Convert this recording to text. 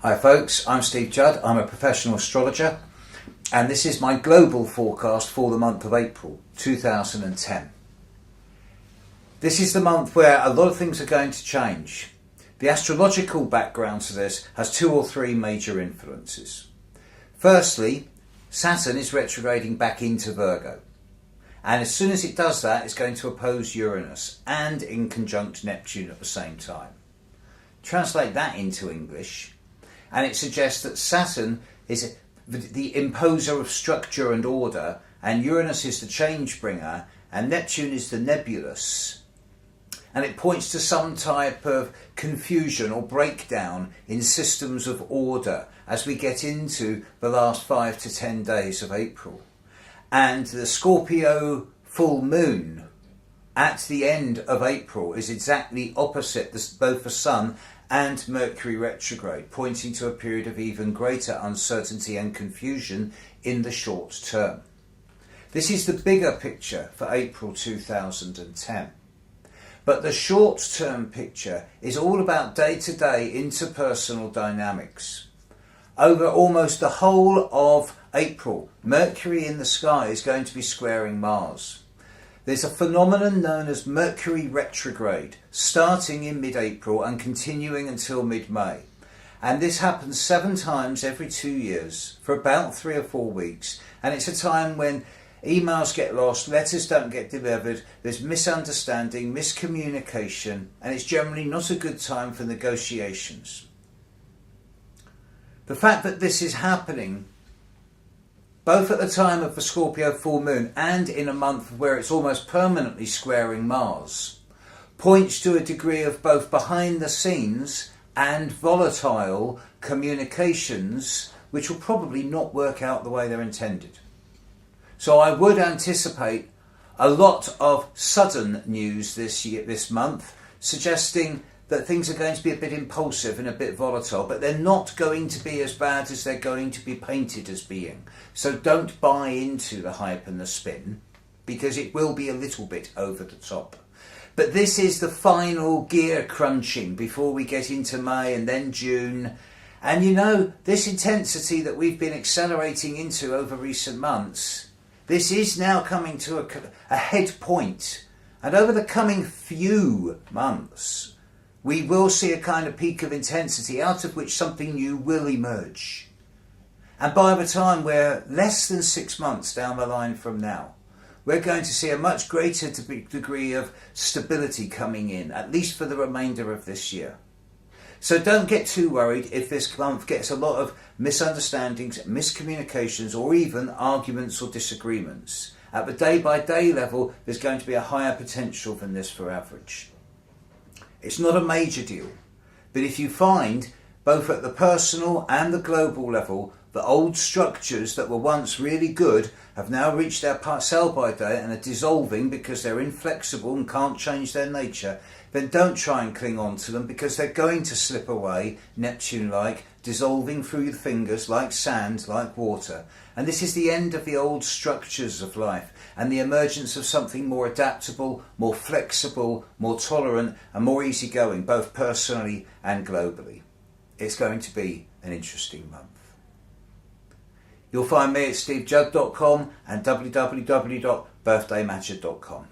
Hi folks, I'm Steve Judd. I'm a professional astrologer and this is my global forecast for the month of April 2010. This is the month where a lot of things are going to change. The astrological background to this has two or three major influences. Firstly, Saturn is retrograding back into Virgo, and as soon as it does that, it's going to oppose Uranus and in conjunct Neptune at the same time. Translate that into English, and it suggests that Saturn is the imposer of structure and order, and Uranus is the change bringer, and Neptune is the nebulous. And it points to some type of confusion or breakdown in systems of order as we get into the last 5 to 10 days of April. And the Scorpio full moon at the end of April is exactly opposite both the Sun and Mercury retrograde, pointing to a period of even greater uncertainty and confusion in the short term. This is the bigger picture for April 2010. But the short-term picture is all about day-to-day interpersonal dynamics. Over almost the whole of April, Mercury in the sky is going to be squaring Mars. There's a phenomenon known as Mercury retrograde, starting in mid-April and continuing until mid-May. And this happens 7 times every 2 years for about 3 or 4 weeks. And it's a time when emails get lost, letters don't get delivered, there's misunderstanding, miscommunication, and it's generally not a good time for negotiations. The fact that this is happening both at the time of the Scorpio full moon and in a month where it's almost permanently squaring Mars points to a degree of both behind the scenes and volatile communications which will probably not work out the way they're intended. So I would anticipate a lot of sudden news this month, suggesting that things are going to be a bit impulsive and a bit volatile, but they're not going to be as bad as they're going to be painted as being. So don't buy into the hype and the spin, because it will be a little bit over the top. But this is the final gear crunching before we get into May and then June. And you know, this intensity that we've been accelerating into over recent months, this is now coming to a head point. And over the coming few months, we will see a kind of peak of intensity out of which something new will emerge. And by the time we're less than 6 months down the line from now, we're going to see a much greater degree of stability coming in, at least for the remainder of this year. So don't get too worried if this month gets a lot of misunderstandings, miscommunications, or even arguments or disagreements. At the day-by-day level, there's going to be a higher potential than this for average. It's not a major deal, but if you find, both at the personal and the global level, the old structures that were once really good have now reached their sell-by date and are dissolving because they're inflexible and can't change their nature, then don't try and cling on to them, because they're going to slip away, Neptune-like, dissolving through your fingers like sand, like water. And this is the end of the old structures of life and the emergence of something more adaptable, more flexible, more tolerant and more easygoing, both personally and globally. It's going to be an interesting month. You'll find me at stevejudd.com and www.birthdaymatcher.com.